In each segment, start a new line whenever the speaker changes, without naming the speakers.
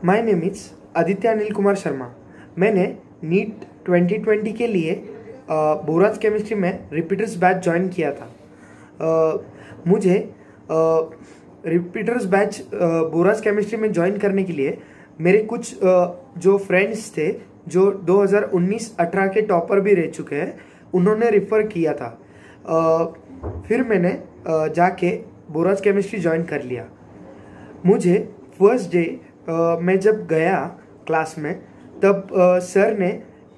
My name is Aditya Anil Kumar Sharma. मैंने NEET 2020 के लिए बोराज केमिस्ट्री में रिपीटर्स बैच ज्वाइन किया था। मुझे रिपीटर्स बैच बोराज केमिस्ट्री में ज्वाइन करने के लिए मेरे कुछ जो फ्रेंड्स थे जो 2019-18 के टॉपर भी रह चुके हैं, उन्होंने रेफ़र किया था। फिर मैंने जाके बोराज केमिस्ट्री ज्वाइन कर लिया। मुझे फर्स्ट डे मैं जब गया क्लास में, तब सर ने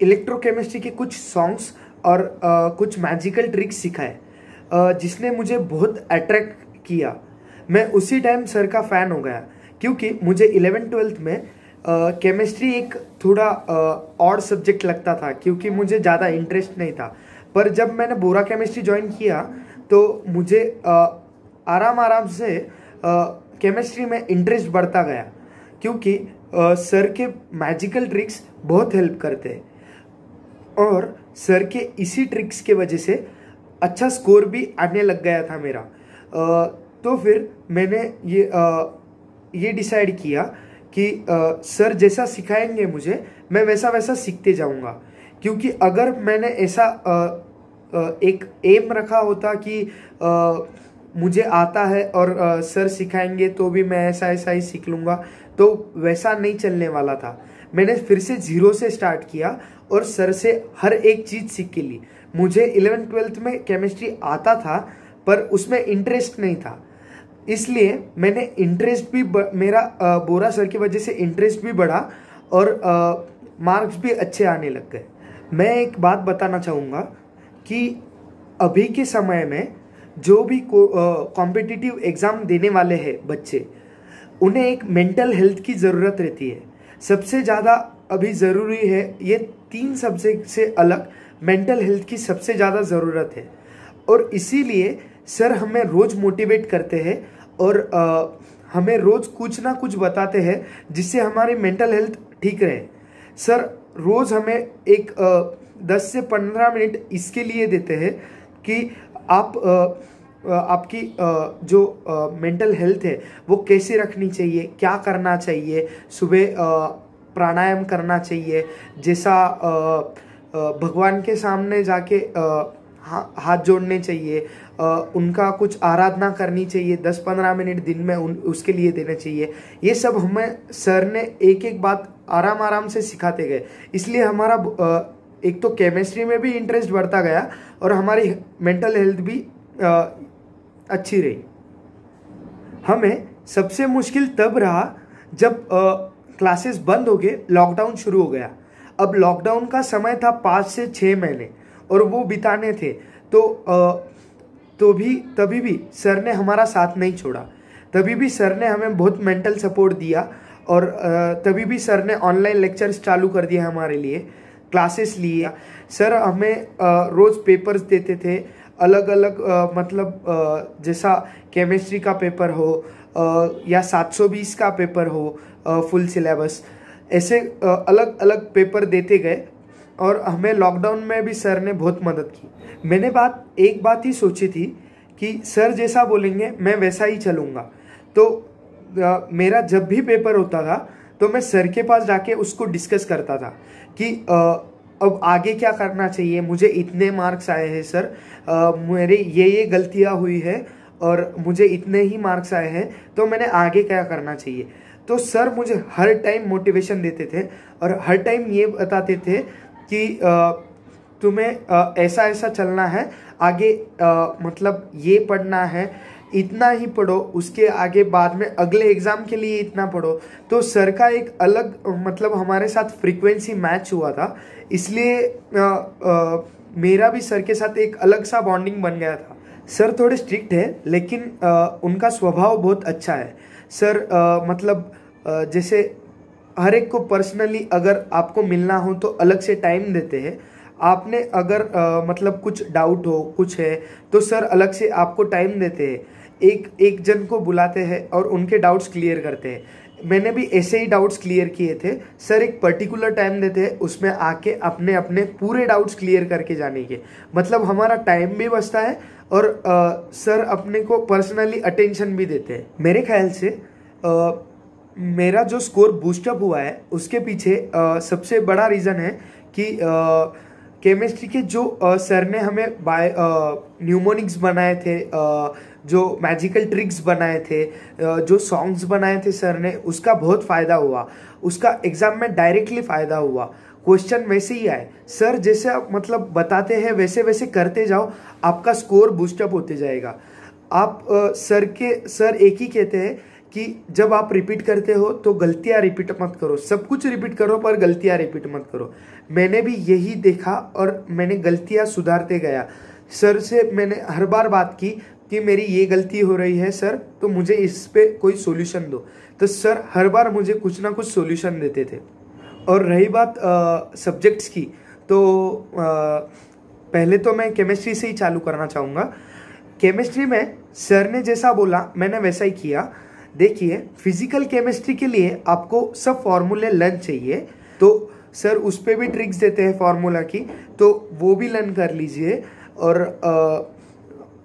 इलेक्ट्रोकेमिस्ट्री के कुछ सॉन्ग्स और कुछ मैजिकल ट्रिक्स सिखाए, जिसने मुझे बहुत अट्रैक्ट किया। मैं उसी टाइम सर का फ़ैन हो गया, क्योंकि मुझे 11th-12th में केमिस्ट्री एक थोड़ा ऑड सब्जेक्ट लगता था, क्योंकि मुझे ज़्यादा इंटरेस्ट नहीं था। पर जब मैंने बोरा केमिस्ट्री ज्वाइन किया तो मुझे आराम से केमिस्ट्री में इंटरेस्ट बढ़ता गया, क्योंकि सर के मैजिकल ट्रिक्स बहुत हेल्प करते हैं और सर के इसी ट्रिक्स के वजह से अच्छा स्कोर भी आने लग गया था मेरा। तो फिर मैंने ये डिसाइड किया कि सर जैसा सिखाएंगे मुझे, मैं वैसा वैसा सीखते जाऊंगा। क्योंकि अगर मैंने ऐसा एक एम रखा होता कि मुझे आता है और सर सिखाएंगे तो भी मैं ऐसा ऐसा ही सीख लूँगा, तो वैसा नहीं चलने वाला था। मैंने फिर से ज़ीरो से स्टार्ट किया और सर से हर एक चीज़ सीख के ली। मुझे 11th-12th में केमिस्ट्री आता था, पर उसमें इंटरेस्ट नहीं था, इसलिए मैंने इंटरेस्ट भी मेरा बोरा सर की वजह से इंटरेस्ट भी बढ़ा और मार्क्स भी अच्छे आने लग गए। मैं एक बात बताना चाहूँगा कि अभी के समय में जो भी कॉम्पिटिटिव एग्ज़ाम देने वाले हैं बच्चे, उन्हें एक मेंटल हेल्थ की ज़रूरत रहती है। सबसे ज़्यादा अभी ज़रूरी है, ये 3 सब्जेक्ट से अलग मेंटल हेल्थ की सबसे ज़्यादा ज़रूरत है। और इसीलिए सर हमें रोज़ मोटिवेट करते हैं और हमें रोज़ कुछ ना कुछ बताते हैं, जिससे हमारी मेंटल हेल्थ ठीक रहे। सर रोज़ हमें एक 10 से 15 मिनट इसके लिए देते हैं कि आप आपकी जो मेंटल हेल्थ है वो कैसे रखनी चाहिए, क्या करना चाहिए। सुबह प्राणायाम करना चाहिए, जैसा भगवान के सामने जाके हाथ जोड़ने चाहिए, उनका कुछ आराधना करनी चाहिए, 10-15 मिनट दिन में उसके लिए देने चाहिए। ये सब हमें सर ने एक एक बात आराम से सिखाते गए। इसलिए हमारा एक तो केमिस्ट्री में भी इंटरेस्ट बढ़ता गया और हमारी मेंटल हेल्थ भी अच्छी रही। हमें सबसे मुश्किल तब रहा जब क्लासेस बंद हो गए, लॉकडाउन शुरू हो गया। अब लॉकडाउन का समय था 5 से 6 महीने और वो बिताने थे, तभी भी सर ने हमारा साथ नहीं छोड़ा। तभी भी सर ने हमें बहुत मेंटल सपोर्ट दिया और तभी भी सर ने ऑनलाइन लेक्चर्स चालू कर दिया हमारे लिए, क्लासेस लिए। सर हमें रोज़ पेपर्स देते थे, अलग अलग मतलब जैसा केमिस्ट्री का पेपर हो या 720 का पेपर हो, फुल सिलेबस, ऐसे अलग अलग पेपर देते गए और हमें लॉकडाउन में भी सर ने बहुत मदद की। मैंने एक बात ही सोची थी कि सर जैसा बोलेंगे मैं वैसा ही चलूँगा। तो मेरा जब भी पेपर होता था तो मैं सर के पास जाके उसको डिस्कस करता था कि अब आगे क्या करना चाहिए। मुझे इतने मार्क्स आए हैं सर, मेरे ये गलतियाँ हुई है और मुझे इतने ही मार्क्स आए हैं, तो मैंने आगे क्या करना चाहिए। तो सर मुझे हर टाइम मोटिवेशन देते थे और हर टाइम ये बताते थे कि तुम्हें ऐसा ऐसा चलना है, आगे मतलब ये पढ़ना है, इतना ही पढ़ो, उसके आगे बाद में अगले एग्ज़ाम के लिए इतना पढ़ो। तो सर का एक अलग मतलब हमारे साथ फ्रीक्वेंसी मैच हुआ था, इसलिए मेरा भी सर के साथ एक अलग सा बॉन्डिंग बन गया था। सर थोड़े स्ट्रिक्ट है, लेकिन उनका स्वभाव बहुत अच्छा है। सर मतलब जैसे हर एक को पर्सनली अगर आपको मिलना हो तो अलग से टाइम देते हैं। आपने अगर मतलब कुछ डाउट हो, कुछ है, तो सर अलग से आपको टाइम देते हैं, एक जन को बुलाते हैं और उनके डाउट्स क्लियर करते हैं। मैंने भी ऐसे ही डाउट्स क्लियर किए थे। सर एक पर्टिकुलर टाइम देते हैं, उसमें आके अपने अपने पूरे डाउट्स क्लियर करके जाने के, मतलब हमारा टाइम भी बचता है और सर अपने को पर्सनली अटेंशन भी देते हैं। मेरे ख्याल से मेरा जो स्कोर बूस्टअप हुआ है उसके पीछे सबसे बड़ा रीज़न है कि केमिस्ट्री के जो सर ने हमें न्यूमोनिक्स बनाए थे, जो मैजिकल ट्रिक्स बनाए थे, जो सॉन्ग्स बनाए थे सर ने, उसका बहुत फ़ायदा हुआ। उसका एग्ज़ाम में डायरेक्टली फ़ायदा हुआ। क्वेश्चन वैसे ही आए, सर जैसे आप मतलब बताते हैं वैसे वैसे करते जाओ, आपका स्कोर बूस्टअप होते जाएगा। आप सर एक ही कहते हैं कि जब आप रिपीट करते हो तो गलतियां रिपीट मत करो, सब कुछ रिपीट करो पर गलतियां रिपीट मत करो। मैंने भी यही देखा और मैंने गलतियां सुधारते गया। सर से मैंने हर बार बात की कि मेरी ये गलती हो रही है सर, तो मुझे इस पे कोई सॉल्यूशन दो। तो सर हर बार मुझे कुछ ना कुछ सॉल्यूशन देते थे। और रही बात सब्जेक्ट्स की, तो पहले तो मैं केमिस्ट्री से ही चालू करना चाहूँगा। केमिस्ट्री में सर ने जैसा बोला मैंने वैसा ही किया। देखिए, फिजिकल केमिस्ट्री के लिए आपको सब फॉर्मूले लर्न चाहिए, तो सर उस पर भी ट्रिक्स देते हैं फॉर्मूला की, तो वो भी लर्न कर लीजिए। और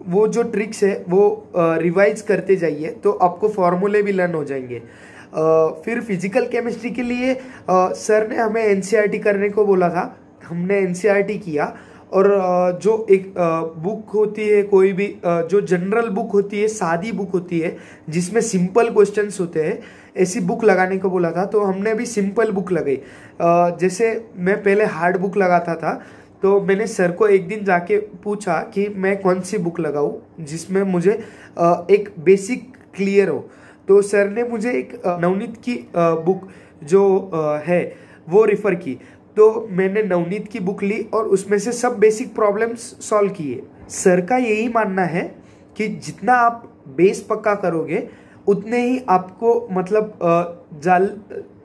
वो जो ट्रिक्स है वो रिवाइज करते जाइए, तो आपको फॉर्मूले भी लर्न हो जाएंगे। फिर फिजिकल केमिस्ट्री के लिए सर ने हमें एनसीईआरटी करने को बोला था, हमने एनसीईआरटी किया। और जो एक बुक होती है, कोई भी जो जनरल बुक होती है, सादी बुक होती है जिसमें सिंपल क्वेश्चंस होते हैं, ऐसी बुक लगाने को बोला था, तो हमने भी सिंपल बुक लगाई। जैसे मैं पहले हार्ड बुक लगाता था, तो मैंने सर को एक दिन जाके पूछा कि मैं कौन सी बुक लगाऊं जिसमें मुझे एक बेसिक क्लियर हो। तो सर ने मुझे एक नवनीत की बुक जो है वो रिफ़र की। तो मैंने नवनीत की बुक ली और उसमें से सब बेसिक प्रॉब्लम्स सॉल्व किए। सर का यही मानना है कि जितना आप बेस पक्का करोगे उतने ही आपको मतलब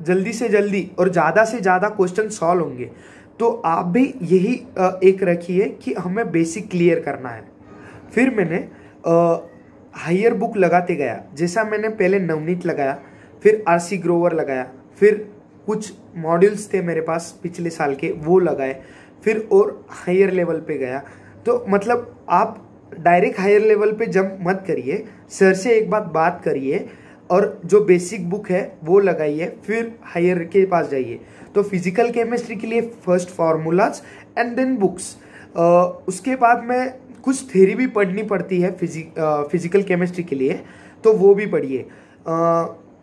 जल्दी से जल्दी और ज़्यादा से ज़्यादा क्वेश्चन सॉल्व होंगे। तो आप भी यही एक रखिए कि हमें बेसिक क्लियर करना है। फिर मैंने हायर बुक लगाते गया। जैसा मैंने पहले नवनीत लगाया, फिर आरसी ग्रोवर लगाया, फिर कुछ मॉड्यूल्स थे मेरे पास पिछले साल के वो लगाए, फिर और हायर लेवल पे गया। तो मतलब आप डायरेक्ट हायर लेवल पे जंप मत करिए, सर से एक बात करिए और जो बेसिक बुक है वो लगाइए, फिर हायर के पास जाइए। तो फिजिकल केमिस्ट्री के लिए first formulas and then books. उसके बाद में कुछ थ्योरी भी पढ़नी पड़ती है फिजिकल केमिस्ट्री के लिए, तो वो भी पढ़िए।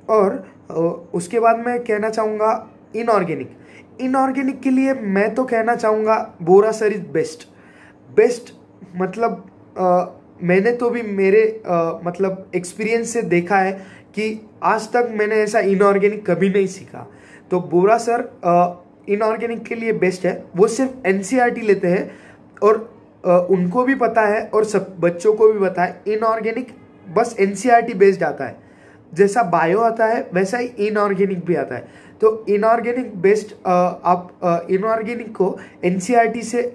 और उसके बाद मैं कहना चाहूँगा इनऑर्गेनिक के लिए मैं तो कहना चाहूँगा बोरा सर इज बेस्ट। मतलब मैंने तो भी मेरे मतलब एक्सपीरियंस से देखा है कि आज तक मैंने ऐसा इनऑर्गेनिक कभी नहीं सीखा। तो बोरा सर इनऑर्गेनिक के लिए बेस्ट है। वो सिर्फ एनसीईआरटी लेते हैं और उनको भी पता है और सब बच्चों को भी पता है इनऑर्गेनिक बस एनसीईआरटी बेस्ड आता है। जैसा बायो आता है वैसा ही इनऑर्गेनिक भी आता है। तो इनऑर्गेनिक बेस्ड आप इनऑर्गेनिक को एनसीईआरटी से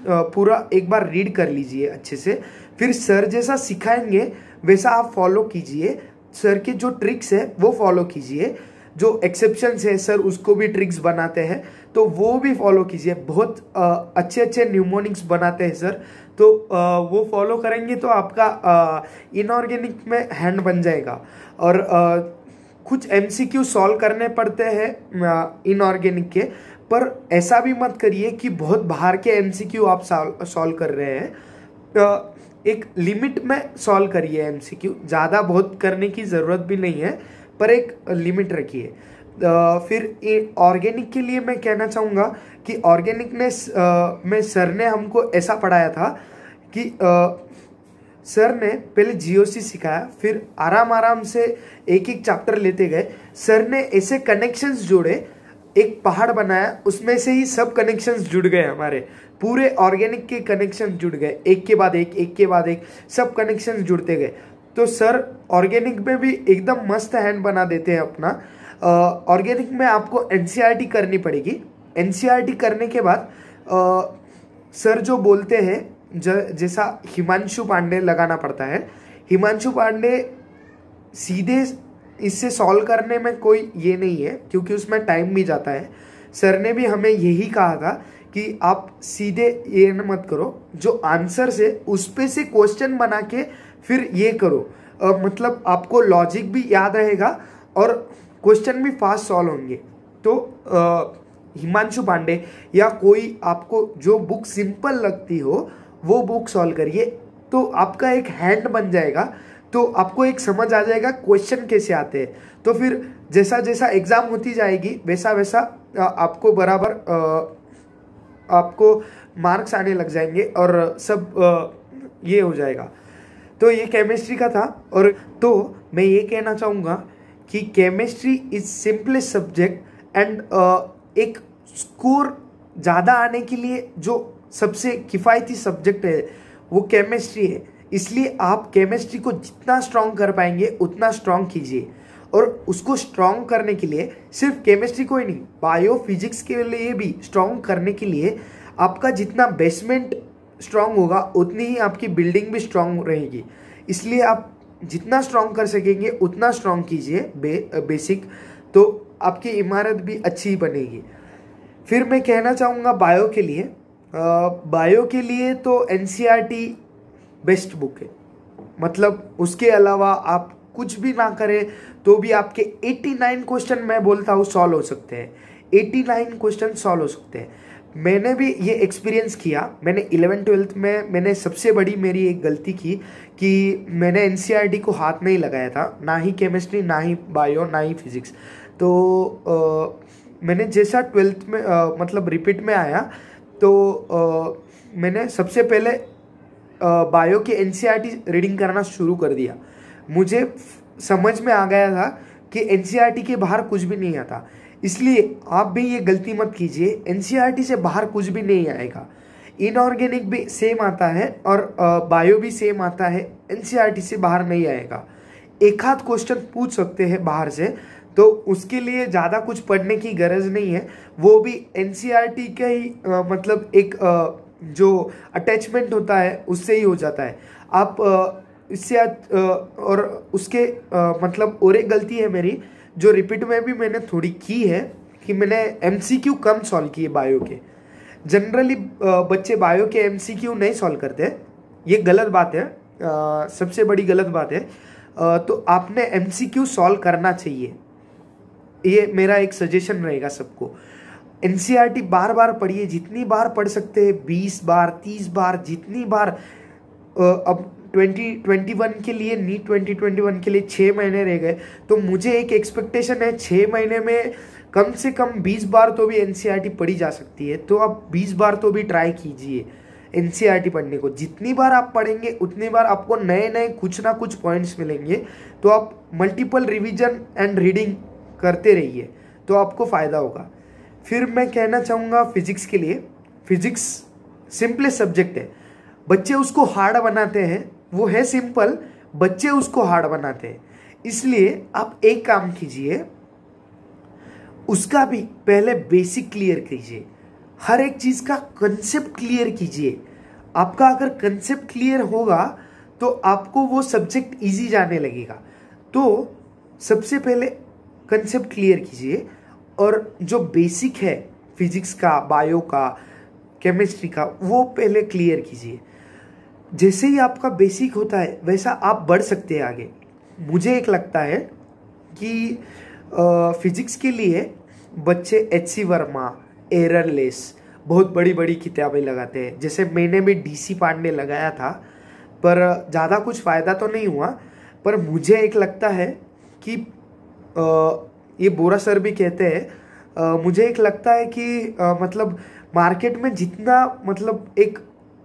पूरा एक बार रीड कर लीजिए अच्छे से, फिर सर जैसा सिखाएंगे वैसा आप फॉलो कीजिए। सर के जो ट्रिक्स है वो फॉलो कीजिए, जो एक्सेप्शंस है सर उसको भी ट्रिक्स बनाते हैं तो वो भी फॉलो कीजिए। बहुत अच्छे न्यूमोनिक्स बनाते हैं सर, तो वो फॉलो करेंगे तो आपका इनऑर्गेनिक में हैंड बन जाएगा। और कुछ एमसीक्यू सॉल्व करने पड़ते हैं इनऑर्गेनिक के, पर ऐसा भी मत करिए कि बहुत बाहर के एमसीक्यू आप सॉल्व कर रहे हैं। एक लिमिट में सॉल्व करिए एमसीक्यू, ज़्यादा बहुत करने की ज़रूरत भी नहीं है, पर एक लिमिट रखिए। फिर ऑर्गेनिक के लिए मैं कहना चाहूँगा कि ऑर्गेनिक में सर ने हमको ऐसा पढ़ाया था कि सर ने पहले जीओसी सिखाया, फिर आराम से एक एक चैप्टर लेते गए। सर ने ऐसे कनेक्शंस जोड़े, एक पहाड़ बनाया, उसमें से ही सब कनेक्शंस जुड़ गए, हमारे पूरे ऑर्गेनिक के कनेक्शन जुड़ गए, एक के बाद एक सब कनेक्शंस जुड़ते गए। तो सर ऑर्गेनिक में भी एकदम मस्त हैंड बना देते हैं अपना। ऑर्गेनिक में आपको एनसीईआरटी करनी पड़ेगी। एनसीईआरटी करने के बाद सर जो बोलते हैं जैसा हिमांशु पांडे लगाना पड़ता है। हिमांशु पांडे सीधे इससे सॉल्व करने में कोई ये नहीं है क्योंकि उसमें टाइम भी जाता है। सर ने भी हमें यही कहा था कि आप सीधे ये मत करो, जो आंसर से उस पे से क्वेश्चन बना के फिर ये करो। मतलब आपको लॉजिक भी याद रहेगा और क्वेश्चन भी फास्ट सॉल्व होंगे। तो हिमांशु पांडे या कोई आपको जो बुक सिंपल लगती हो वो बुक सॉल्व करिए, तो आपका एक हैंड बन जाएगा, तो आपको एक समझ आ जाएगा क्वेश्चन कैसे आते हैं। तो फिर जैसा जैसा एग्जाम होती जाएगी वैसा वैसा आपको बराबर आपको मार्क्स आने लग जाएंगे और सब ये हो जाएगा। तो ये केमिस्ट्री का था। और तो मैं ये कहना चाहूँगा कि chemistry is simplest subject and एक स्कोर ज़्यादा आने के लिए जो सबसे किफ़ायती सब्जेक्ट है वो केमिस्ट्री है। इसलिए आप केमिस्ट्री को जितना स्ट्रॉन्ग कर पाएंगे उतना स्ट्रॉन्ग कीजिए। और उसको स्ट्रॉन्ग करने के लिए सिर्फ केमिस्ट्री को ही नहीं, बायो फिजिक्स के लिए भी स्ट्रॉन्ग करने के लिए आपका जितना बेसमेंट स्ट्रॉन्ग होगा उतनी ही आपकी बिल्डिंग भी स्ट्रॉन्ग रहेगी। इसलिए आप जितना स्ट्रॉन्ग कर सकेंगे उतना स्ट्रॉन्ग कीजिए बेसिक, तो आपकी इमारत भी अच्छी बनेगी। फिर मैं कहना चाहूँगा बायो के लिए, बायो के लिए तो एनसीईआरटी बेस्ट बुक है। मतलब उसके अलावा आप कुछ भी ना करें तो भी आपके 89 क्वेश्चन मैं बोलता हूँ सॉल्व हो सकते हैं। 89 क्वेश्चन सॉल्व हो सकते हैं। मैंने भी ये एक्सपीरियंस किया। मैंने 11th-12th में मैंने सबसे बड़ी मेरी एक गलती की कि मैंने एनसीईआरटी को हाथ नहीं लगाया था, ना ही केमिस्ट्री, ना ही बायो, ना ही फिजिक्स। तो मैंने जैसा 12th में मतलब रिपीट में आया तो मैंने सबसे पहले बायो की एनसीईआरटी रीडिंग करना शुरू कर दिया। मुझे समझ में आ गया था कि एनसीईआरटी के बाहर कुछ भी नहीं आता। इसलिए आप भी ये गलती मत कीजिए, एनसीईआरटी से बाहर कुछ भी नहीं आएगा। इनऑर्गेनिक भी सेम आता है और बायो भी सेम आता है, एनसीईआरटी से बाहर नहीं आएगा। एक आध क्वेश्चन पूछ सकते हैं बाहर से, तो उसके लिए ज़्यादा कुछ पढ़ने की गरज नहीं है। वो भी एनसीईआरटी का ही मतलब एक जो अटैचमेंट होता है उससे ही हो जाता है। आप इससे और उसके मतलब और एक गलती है मेरी जो रिपीट में भी मैंने थोड़ी की है कि मैंने एमसीक्यू कम सॉल्व किए बायो के। जनरली बच्चे बायो के एमसीक्यू नहीं सॉल्व करते, ये गलत बात है, सबसे बड़ी गलत बात है। तो आपने एमसीक्यू सॉल्व करना चाहिए, ये मेरा एक सजेशन रहेगा सबको। एनसीईआरटी बार बार पढ़िए, जितनी बार पढ़ सकते हैं, 20 बार 30 बार, जितनी बार। अब 2021 के लिए, नीट 2021 के लिए 6 महीने रह गए, तो मुझे एक एक्सपेक्टेशन है 6 महीने में कम से कम 20 बार तो भी एनसीईआरटी पढ़ी जा सकती है। तो आप 20 बार तो भी ट्राई कीजिए एनसीईआरटी पढ़ने को। जितनी बार आप पढ़ेंगे उतनी बार आपको नए नए कुछ ना कुछ पॉइंट्स मिलेंगे। तो आप मल्टीपल रिवीजन एंड रीडिंग करते रहिए, तो आपको फ़ायदा होगा। फिर मैं कहना चाहूँगा फिजिक्स के लिए, फिजिक्स सिंपलेस्ट सब्जेक्ट है। बच्चे उसको हार्ड बनाते हैं, वो है सिंपल, बच्चे उसको हार्ड बनाते हैं। इसलिए आप एक काम कीजिए, उसका भी पहले बेसिक क्लियर कीजिए, हर एक चीज़ का कंसेप्ट क्लियर कीजिए। आपका अगर कंसेप्ट क्लियर होगा तो आपको वो सब्जेक्ट इजी जाने लगेगा। तो सबसे पहले कंसेप्ट क्लियर कीजिए और जो बेसिक है फिजिक्स का, बायो का, केमिस्ट्री का, वो पहले क्लियर कीजिए। जैसे ही आपका बेसिक होता है वैसा आप बढ़ सकते हैं आगे। मुझे एक लगता है कि फिजिक्स के लिए बच्चे एच.सी. वर्मा, एररलेस बहुत बड़ी बड़ी किताबें लगाते हैं। जैसे मैंने भी डी.सी. पांडे लगाया था, पर ज़्यादा कुछ फ़ायदा तो नहीं हुआ। पर मुझे एक लगता है कि ये बोरा सर भी कहते हैं, मुझे एक लगता है कि मतलब मार्केट में जितना मतलब एक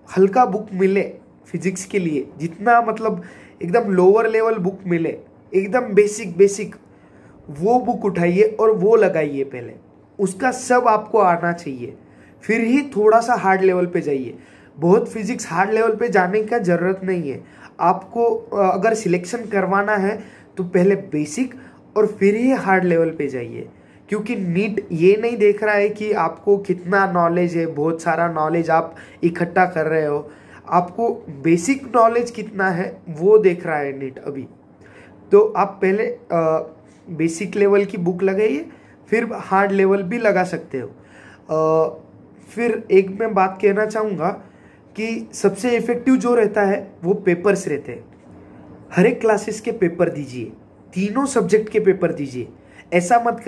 हल्का बुक मिले फिजिक्स के लिए, जितना मतलब एकदम लोअर लेवल बुक मिले, एकदम बेसिक, वो बुक उठाइए और वो लगाइए पहले। उसका सब आपको आना चाहिए, फिर ही थोड़ा सा हार्ड लेवल पे जाइए। बहुत फिजिक्स हार्ड लेवल पे जाने का ज़रूरत नहीं है। आपको अगर सिलेक्शन करवाना है तो पहले बेसिक और फिर ही हार्ड लेवल पे जाइए। क्योंकि नीट ये नहीं देख रहा है कि आपको कितना नॉलेज है, बहुत सारा नॉलेज आप इकट्ठा कर रहे हो, आपको बेसिक नॉलेज कितना है वो देख रहा है नीट अभी। तो आप पहले बेसिक लेवल की बुक लगाइए, फिर हार्ड लेवल भी लगा सकते हो। फिर एक मैं बात कहना चाहूँगा कि सबसे इफ़ेक्टिव जो रहता है वो पेपर्स रहते हैं। हर एक क्लासेस के पेपर दीजिए, तीनों सब्जेक्ट के पेपर दीजिए। ऐसा मत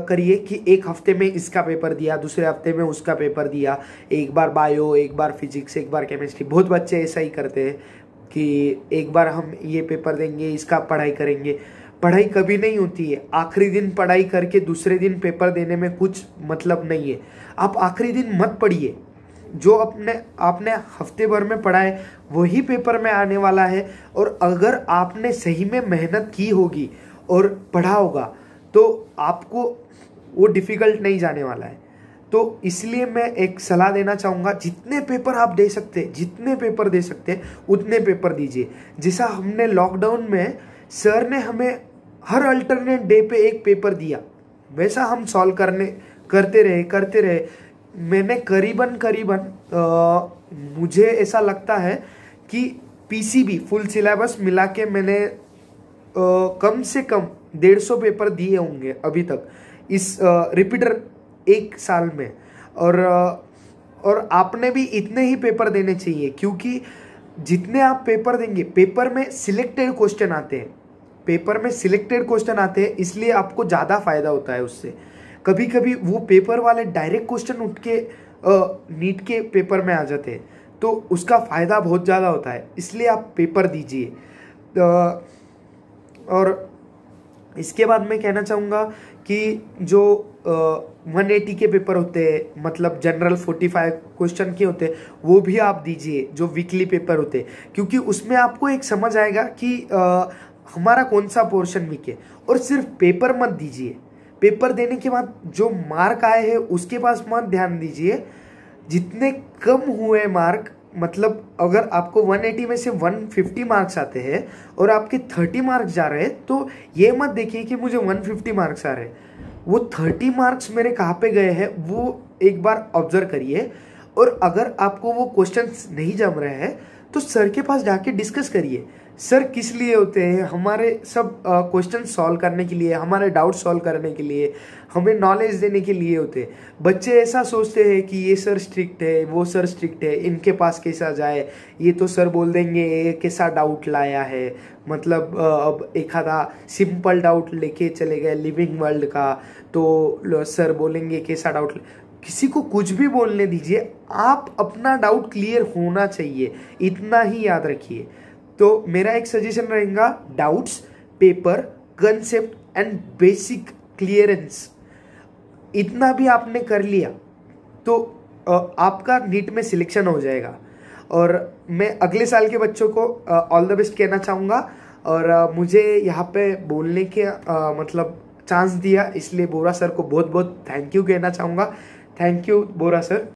करिए कि एक हफ्ते में इसका पेपर दिया, दूसरे हफ्ते में उसका पेपर दिया, एक बार बायो, एक बार फिजिक्स, एक बार केमिस्ट्री। बहुत बच्चे ऐसा ही करते हैं कि एक बार हम ये पेपर देंगे, इसका पढ़ाई करेंगे। पढ़ाई कभी नहीं होती है। आखिरी दिन पढ़ाई करके दूसरे दिन पेपर देने में कुछ मतलब नहीं है। आप आखिरी दिन मत पढ़िए। जो आपने हफ्ते भर में पढ़ा है वही पेपर में आने वाला है। और अगर आपने सही में मेहनत की होगी और पढ़ा होगा तो आपको वो डिफिकल्ट नहीं जाने वाला है। तो इसलिए मैं एक सलाह देना चाहूँगा, जितने पेपर आप दे सकते हैं, जितने पेपर दे सकते हैं उतने पेपर दीजिए। जैसा हमने लॉकडाउन में सर ने हमें हर अल्टरनेट डे पे एक पेपर दिया, वैसा हम सॉल्व करते रहे। मैंने करीबन मुझे ऐसा लगता है कि पीसीबी फुल सिलेबस मिला के मैंने कम से कम 150 पेपर दिए होंगे अभी तक इस रिपीटर एक साल में। और आपने भी इतने ही पेपर देने चाहिए, क्योंकि जितने आप पेपर देंगे, पेपर में सिलेक्टेड क्वेश्चन आते हैं, इसलिए आपको ज़्यादा फायदा होता है उससे। कभी कभी वो पेपर वाले डायरेक्ट क्वेश्चन उठ के नीट के पेपर में आ जाते हैं, तो उसका फ़ायदा बहुत ज़्यादा होता है। इसलिए आप पेपर दीजिए। और इसके बाद मैं कहना चाहूँगा कि जो 180 के पेपर होते हैं, मतलब जनरल 45 क्वेश्चन के होते हैं, वो भी आप दीजिए, जो वीकली पेपर होते हैं, क्योंकि उसमें आपको एक समझ आएगा कि हमारा कौन सा पोर्शन वीक है। और सिर्फ पेपर मत दीजिए, पेपर देने के बाद जो मार्क आए हैं उसके पास मत ध्यान दीजिए। जितने कम हुए मार्क, मतलब अगर आपको 180 में से 150 मार्क्स आते हैं और आपके 30 मार्क्स जा रहे हैं, तो ये मत देखिए कि मुझे 150 मार्क्स आ रहे हैं। वो 30 मार्क्स मेरे कहाँ पे गए हैं वो एक बार ऑब्जर्व करिए। और अगर आपको वो क्वेश्चंस नहीं जम रहे हैं तो सर के पास जाके डिस्कस करिए। सर किस लिए होते हैं? हमारे सब क्वेश्चन सॉल्व करने के लिए, हमारे डाउट सॉल्व करने के लिए, हमें नॉलेज देने के लिए होते हैं। बच्चे ऐसा सोचते हैं कि ये सर स्ट्रिक्ट है, वो सर स्ट्रिक्ट है, इनके पास कैसा जाए, ये तो सर बोल देंगे ये कैसा डाउट लाया है। मतलब अब एक आधा सिंपल डाउट लेके चले गए लिविंग वर्ल्ड का, तो सर बोलेंगे कैसा डाउट। किसी को कुछ भी बोलने दीजिए, आप अपना डाउट क्लियर होना चाहिए, इतना ही याद रखिए। तो मेरा एक सजेशन रहेगा, doubts, paper, concept and basic clearance, इतना भी आपने कर लिया तो आपका नीट में सिलेक्शन हो जाएगा। और मैं अगले साल के बच्चों को ऑल द बेस्ट कहना चाहूँगा। और मुझे यहाँ पे बोलने के मतलब चांस दिया, इसलिए बोरा सर को बहुत बहुत थैंक यू कहना चाहूँगा। Thank you Bora sir.